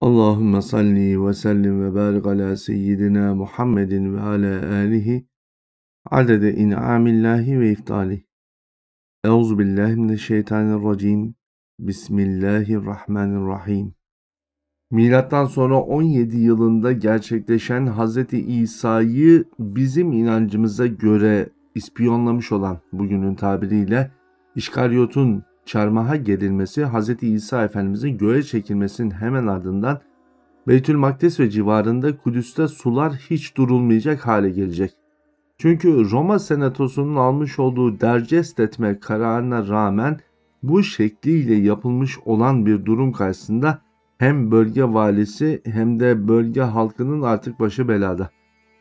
Allahümme salli ve sellim ve barik ala seyyidina Muhammedin ve ala alihi adede in'amillahi ve iftali. Euzubillahimineşşeytanirracim. Bismillahirrahmanirrahim. Milattan sonra 17 yılında gerçekleşen Hz. İsa'yı bizim inancımıza göre ispiyonlamış olan, bugünün tabiriyle İşkaryot'un çarmıha gerilmesi, Hz. İsa Efendimizin göğe çekilmesinin hemen ardından Beytülmakdis ve civarında Kudüs'te sular hiç durulmayacak hale gelecek. Çünkü Roma Senatosu'nun almış olduğu dercest etme kararına rağmen bu şekliyle yapılmış olan bir durum karşısında hem bölge valisi hem de bölge halkının artık başı belada.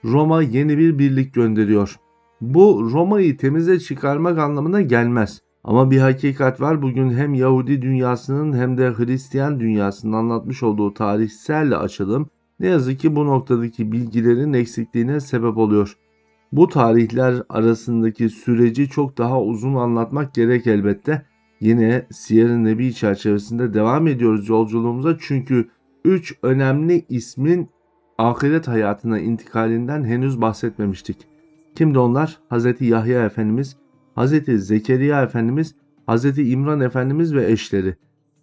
Roma yeni bir birlik gönderiyor. Bu Roma'yı temize çıkarmak anlamına gelmez. Ama bir hakikat var, bugün hem Yahudi dünyasının hem de Hristiyan dünyasının anlatmış olduğu tarihsel açılım ne yazık ki bu noktadaki bilgilerin eksikliğine sebep oluyor. Bu tarihler arasındaki süreci çok daha uzun anlatmak gerek elbette. Yine Siyer-i Nebi çerçevesinde devam ediyoruz yolculuğumuza, çünkü 3 önemli ismin ahiret hayatına intikalinden henüz bahsetmemiştik. Kimdi onlar? Hz. Yahya Efendimiz, Hz. Zekeriya Efendimiz, Hz. İmran Efendimiz ve eşleri.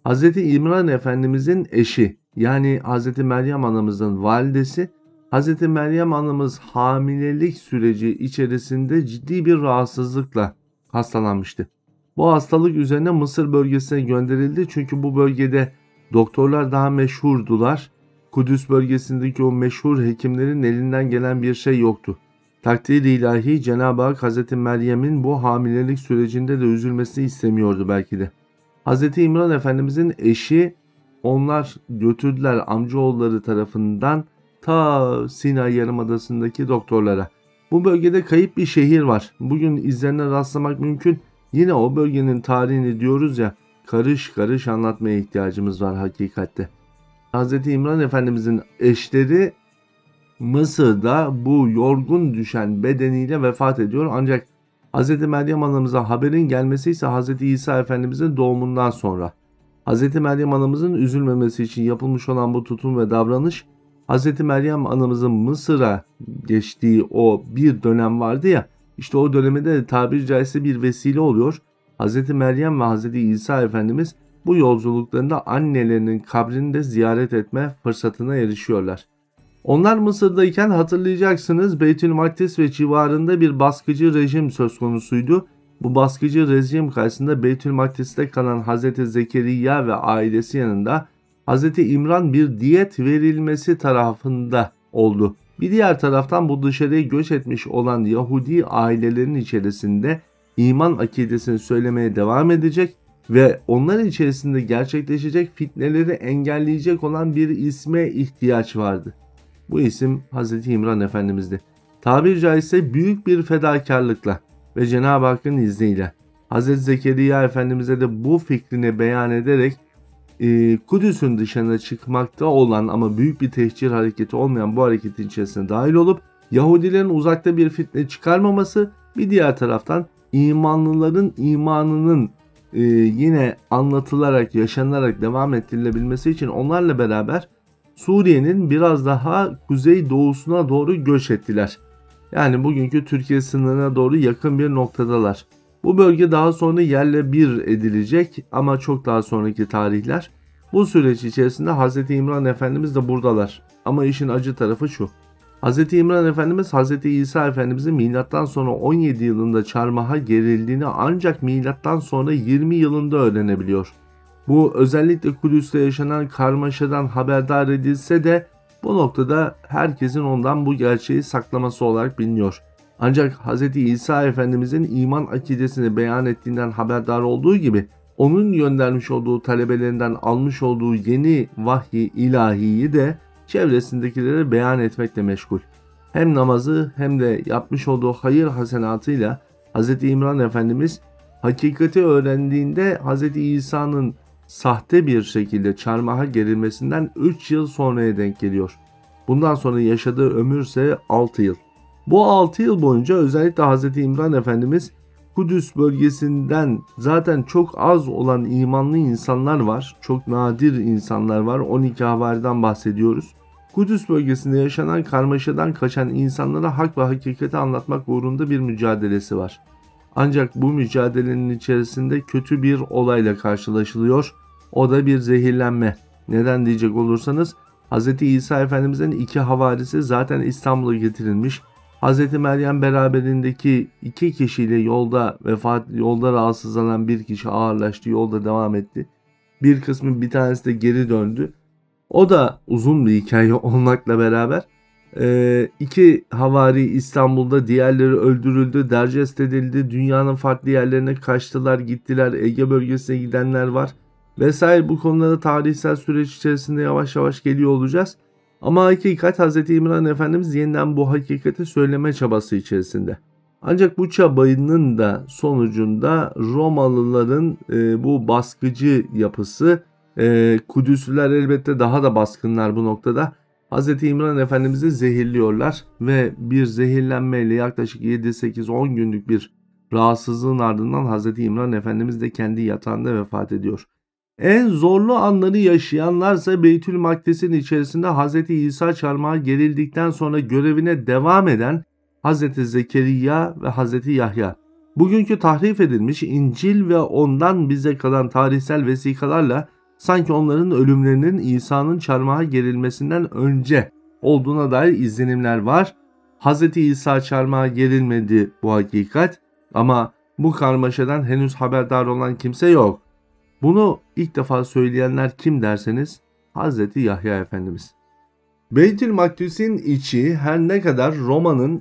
Hz. İmran Efendimizin eşi, yani Hz. Meryem anamızın validesi, Hz. Meryem anamız hamilelik süreci içerisinde ciddi bir rahatsızlıkla hastalanmıştı. Bu hastalık üzerine Mısır bölgesine gönderildi, çünkü bu bölgede doktorlar daha meşhurdular. Kudüs bölgesindeki o meşhur hekimlerin elinden gelen bir şey yoktu. Takdir-i ilahi Cenab-ı Hak Hz. Meryem'in bu hamilelik sürecinde de üzülmesini istemiyordu belki de. Hz. İmran Efendimizin eşi, onlar götürdüler amcaoğulları tarafından ta Sinay Yarımadası'ndaki doktorlara. Bu bölgede kayıp bir şehir var. Bugün izlerine rastlamak mümkün. Yine o bölgenin tarihini diyoruz ya, karış karış anlatmaya ihtiyacımız var hakikatte. Hz. İmran Efendimizin eşleri Mısır'da bu yorgun düşen bedeniyle vefat ediyor. Ancak Hz. Meryem anamıza haberin gelmesi ise Hz. İsa Efendimizin doğumundan sonra. Hz. Meryem anamızın üzülmemesi için yapılmış olan bu tutum ve davranış, Hz. Meryem anamızın Mısır'a geçtiği o bir dönem vardı ya, işte o dönemde de tabiri caizse bir vesile oluyor. Hz. Meryem ve Hz. İsa Efendimiz bu yolculuklarında annelerinin kabrini de ziyaret etme fırsatına erişiyorlar. Onlar Mısır'dayken hatırlayacaksınız, Beytülmakdis ve civarında bir baskıcı rejim söz konusuydu. Bu baskıcı rejim karşısında Beytülmakdis'te kalan Hz. Zekeriya ve ailesi yanında Hz. İmran bir diyet verilmesi tarafında oldu. Bir diğer taraftan bu dışarıya göç etmiş olan Yahudi ailelerin içerisinde iman akidesini söylemeye devam edecek ve onların içerisinde gerçekleşecek fitneleri engelleyecek olan bir isme ihtiyaç vardı. Bu isim Hz. İmran Efendimiz'di. Tabiri caizse büyük bir fedakarlıkla ve Cenab-ı Hakk'ın izniyle Hz. Zekeriya Efendimiz'e de bu fikrini beyan ederek Kudüs'ün dışına çıkmakta olan ama büyük bir tehcir hareketi olmayan bu hareketin içerisine dahil olup Yahudilerin uzakta bir fitne çıkarmaması, bir diğer taraftan imanlıların imanının yine anlatılarak, yaşanarak devam ettirilebilmesi için onlarla beraber Suriye'nin biraz daha kuzey doğusuna doğru göç ettiler. Yani bugünkü Türkiye sınırına doğru yakın bir noktadalar. Bu bölge daha sonra yerle bir edilecek ama çok daha sonraki tarihler. Bu süreç içerisinde Hz. İmran Efendimiz de buradalar. Ama işin acı tarafı şu. Hz. İmran Efendimiz Hz. İsa Efendimizin milattan sonra 17 yılında çarmıha gerildiğini ancak milattan sonra 20 yılında öğrenebiliyor. Bu özellikle Kudüs'te yaşanan karmaşadan haberdar edilse de bu noktada herkesin ondan bu gerçeği saklaması olarak biliniyor. Ancak Hz. İsa Efendimizin iman akidesini beyan ettiğinden haberdar olduğu gibi onun göndermiş olduğu talebelerinden almış olduğu yeni vahyi ilahiyi de çevresindekilere beyan etmekle meşgul. Hem namazı hem de yapmış olduğu hayır hasenatıyla Hz. İmran Efendimiz hakikati öğrendiğinde Hz. İsa'nın sahte bir şekilde çarmıha gerilmesinden 3 yıl sonraya denk geliyor. Bundan sonra yaşadığı ömür ise 6 yıl. Bu 6 yıl boyunca özellikle Hz. İmran Efendimiz Kudüs bölgesinden zaten çok az olan imanlı insanlar var. Çok nadir insanlar var. 12 havariden bahsediyoruz. Kudüs bölgesinde yaşanan karmaşadan kaçan insanlara hak ve hakikati anlatmak uğrunda bir mücadelesi var. Ancak bu mücadelenin içerisinde kötü bir olayla karşılaşılıyor. O da bir zehirlenme. Neden diyecek olursanız Hz. İsa Efendimiz'in 2 havarisi zaten İstanbul'a getirilmiş. Hz. Meryem beraberindeki 2 kişiyle yolda rahatsızlanan bir kişi ağırlaştı, yolda devam etti. Bir kısmı, bir tanesi de geri döndü. O da uzun bir hikaye olmakla beraber 2 havari İstanbul'da, diğerleri öldürüldü, dercest edildi, dünyanın farklı yerlerine kaçtılar, gittiler, Ege bölgesine gidenler var vesaire. Bu konulara tarihsel süreç içerisinde yavaş yavaş geliyor olacağız. Ama hakikat, Hz. İmran Efendimiz yeniden bu hakikati söyleme çabası içerisinde. Ancak bu çabanın da sonucunda Romalıların bu baskıcı yapısı, Kudüsliler elbette daha da baskınlar bu noktada, Hz. İmran Efendimiz'i zehirliyorlar ve bir zehirlenmeyle yaklaşık 7-8-10 günlük bir rahatsızlığın ardından Hz. İmran Efendimiz de kendi yatağında vefat ediyor. En zorlu anları yaşayanlarsa Beytül Makdis'in içerisinde Hz. İsa çarmıha gerildikten sonra görevine devam eden Hz. Zekeriya ve Hz. Yahya. Bugünkü tahrif edilmiş İncil ve ondan bize kalan tarihsel vesikalarla sanki onların ölümlerinin İsa'nın çarmıha gerilmesinden önce olduğuna dair izlenimler var. Hz. İsa çarmıha gerilmedi, bu hakikat, ama bu karmaşadan henüz haberdar olan kimse yok. Bunu ilk defa söyleyenler kim derseniz Hz. Yahya Efendimiz. Beytül Makdis'in içi her ne kadar Roma'nın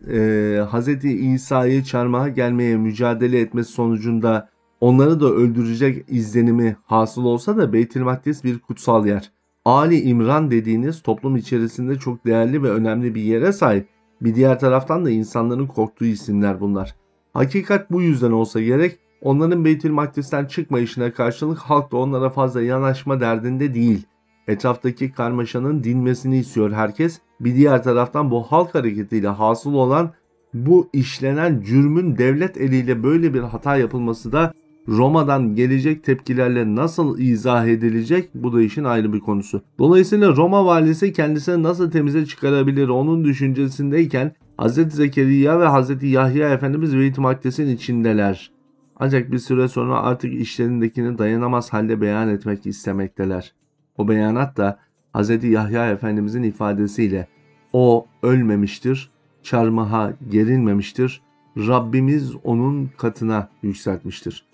Hz. İsa'yı çarmıha gelmeye mücadele etmesi sonucunda onları da öldürecek izlenimi hasıl olsa da Beytül Makdis bir kutsal yer. Ali İmran dediğiniz toplum içerisinde çok değerli ve önemli bir yere sahip. Bir diğer taraftan da insanların korktuğu isimler bunlar. Hakikat bu yüzden olsa gerek, onların Beytül Makdis'ten çıkmayışına karşılık halk da onlara fazla yanaşma derdinde değil. Etraftaki karmaşanın dinmesini istiyor herkes. Bir diğer taraftan bu halk hareketiyle hasıl olan bu işlenen cürmün devlet eliyle böyle bir hata yapılması da Roma'dan gelecek tepkilerle nasıl izah edilecek, bu da işin ayrı bir konusu. Dolayısıyla Roma valisi kendisini nasıl temize çıkarabilir onun düşüncesindeyken Hz. Zekeriya ve Hz. Yahya Efendimiz Beyt-i Makdis'in içindeler. Ancak bir süre sonra artık işlerindekini dayanamaz halde beyan etmek istemekteler. O beyanat da Hz. Yahya Efendimizin ifadesiyle o ölmemiştir, çarmıha gerilmemiştir, Rabbimiz onun katına yükseltmiştir.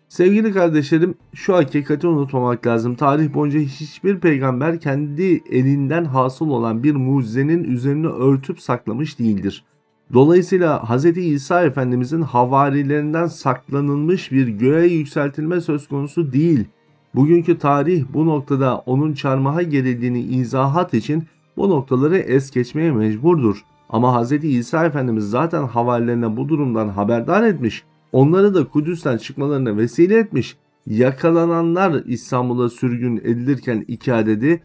Sevgili kardeşlerim, şu hakikati unutmamak lazım. Tarih boyunca hiçbir peygamber kendi elinden hasıl olan bir mucizenin üzerini örtüp saklamış değildir. Dolayısıyla Hz. İsa Efendimizin havarilerinden saklanılmış bir göğe yükseltilme söz konusu değil. Bugünkü tarih bu noktada onun çarmıha gerildiğini izahat için bu noktaları es geçmeye mecburdur. Ama Hz. İsa Efendimiz zaten havarilerine bu durumdan haberdar etmiş. Onları da Kudüs'ten çıkmalarına vesile etmiş. Yakalananlar İstanbul'a sürgün edilirken 2 adedi,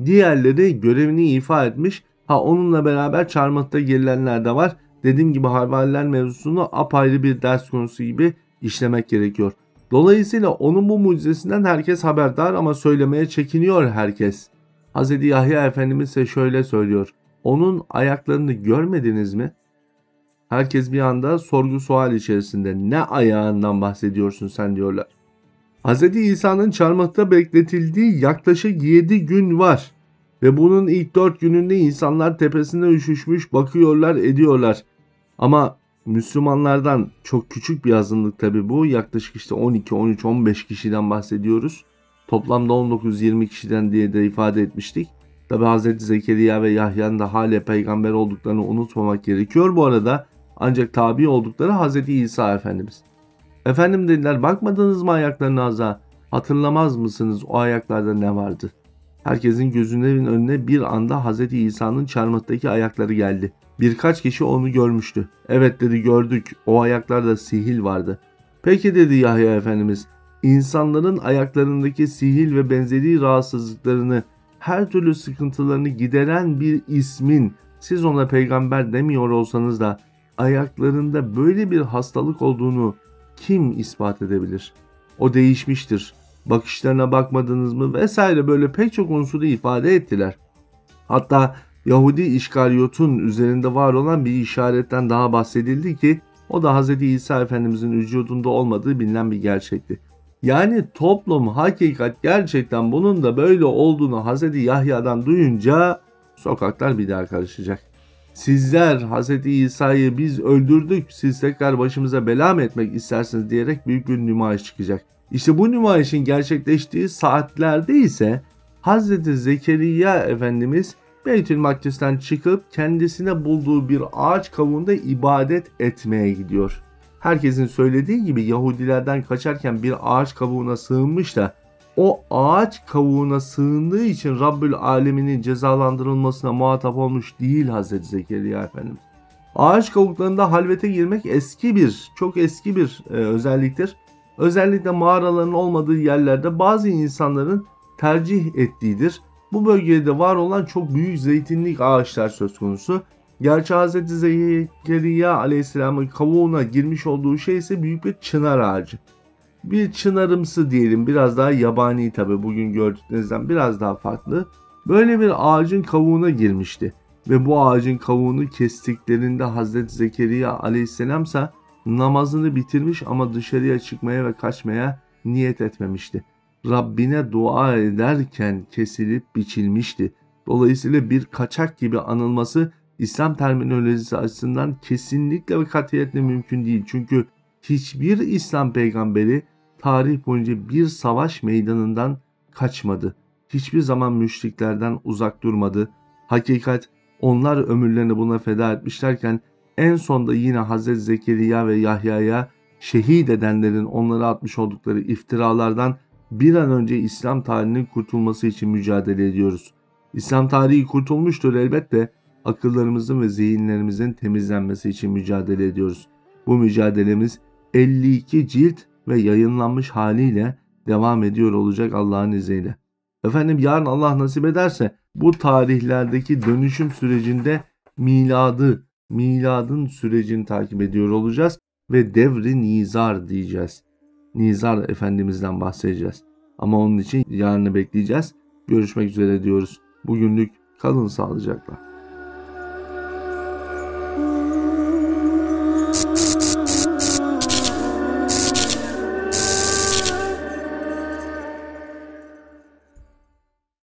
diğerleri görevini ifa etmiş. Onunla beraber çarmıhta gerilenler de var. Dediğim gibi havariler mevzusunu apayrı bir ders konusu gibi işlemek gerekiyor. Dolayısıyla onun bu mucizesinden herkes haberdar ama söylemeye çekiniyor herkes. Hz. Yahya Efendimiz ise şöyle söylüyor. Onun ayaklarını görmediniz mi? Herkes bir anda sorgu sual içerisinde. Ne ayağından bahsediyorsun sen diyorlar. Hz. İsa'nın çarmıhta bekletildiği yaklaşık 7 gün var. Ve bunun ilk 4 gününde insanlar tepesine üşüşmüş bakıyorlar ediyorlar. Ama Müslümanlardan çok küçük bir azınlık tabi bu. Yaklaşık işte 12, 13, 15 kişiden bahsediyoruz. Toplamda 19-20 kişiden diye de ifade etmiştik. Tabi Hz. Zekeriya ve Yahya'nın da hala peygamber olduklarını unutmamak gerekiyor bu arada. Ancak tabi oldukları Hz. İsa Efendimiz. Efendim dediler, bakmadınız mı ayaklarına aza? Hatırlamaz mısınız o ayaklarda ne vardı? Herkesin gözünün önüne bir anda Hz. İsa'nın çarmıhtaki ayakları geldi. Birkaç kişi onu görmüştü. Evet dedi, gördük, o ayaklarda sihil vardı. Peki dedi Yahya Efendimiz, insanların ayaklarındaki sihil ve benzeri rahatsızlıklarını, her türlü sıkıntılarını gideren bir ismin siz ona peygamber demiyor olsanız da ayaklarında böyle bir hastalık olduğunu kim ispat edebilir? O değişmiştir. Bakışlarına bakmadınız mı vesaire böyle pek çok unsuru ifade ettiler. Hatta Yahudi İşkaryot'un üzerinde var olan bir işaretten daha bahsedildi ki o da Hz. İsa Efendimizin vücudunda olmadığı bilinen bir gerçekti. Yani toplum hakikat gerçekten bunun da böyle olduğunu Hz. Yahya'dan duyunca sokaklar bir daha karışacak. Sizler Hz. İsa'yı biz öldürdük, siz tekrar başımıza bela mı etmek istersiniz diyerek büyük bir nümayiş çıkacak. İşte bu nümayişin gerçekleştiği saatlerde ise Hz. Zekeriya Efendimiz Beytül Makdis'ten çıkıp kendisine bulduğu bir ağaç kavuğunda ibadet etmeye gidiyor. Herkesin söylediği gibi Yahudilerden kaçarken bir ağaç kavuğuna sığınmış da o ağaç kavuğuna sığındığı için Rabbül Alemin'in cezalandırılmasına muhatap olmuş değil Hazreti Zekeriya Efendimiz. Ağaç kavuklarında halvete girmek çok eski bir özelliktir. Özellikle mağaraların olmadığı yerlerde bazı insanların tercih ettiğidir. Bu bölgede var olan çok büyük zeytinlik ağaçlar söz konusu. Gerçi Hz. Zekeriya Aleyhisselam'ın kavuğuna girmiş olduğu şey ise büyük bir çınar ağacı. Bir çınarımsı diyelim, biraz daha yabani tabi, bugün gördüğünüzden biraz daha farklı. Böyle bir ağacın kavuğuna girmişti. Ve bu ağacın kavuğunu kestiklerinde Hz. Zekeriya Aleyhisselam'sa namazını bitirmiş ama dışarıya çıkmaya ve kaçmaya niyet etmemişti. Rabbine dua ederken kesilip biçilmişti. Dolayısıyla bir kaçak gibi anılması İslam terminolojisi açısından kesinlikle ve katiyetle mümkün değil. Çünkü hiçbir İslam peygamberi tarih boyunca bir savaş meydanından kaçmadı. Hiçbir zaman müşriklerden uzak durmadı. Hakikat onlar ömürlerini buna feda etmişlerken en sonda yine Hazreti Zekeriya ve Yahya'ya şehit edenlerin onlara atmış oldukları iftiralardan bir an önce İslam tarihinin kurtulması için mücadele ediyoruz. İslam tarihi kurtulmuştur elbette, akıllarımızın ve zihinlerimizin temizlenmesi için mücadele ediyoruz. Bu mücadelemiz 52 cilt ve yayınlanmış haliyle devam ediyor olacak Allah'ın izniyle. Efendim yarın Allah nasip ederse bu tarihlerdeki dönüşüm sürecinde miladın sürecini takip ediyor olacağız ve devri nizar diyeceğiz. Nizar Efendimiz'den bahsedeceğiz. Ama onun için yarını bekleyeceğiz. Görüşmek üzere diyoruz. Bugünlük kalın sağlıcakla.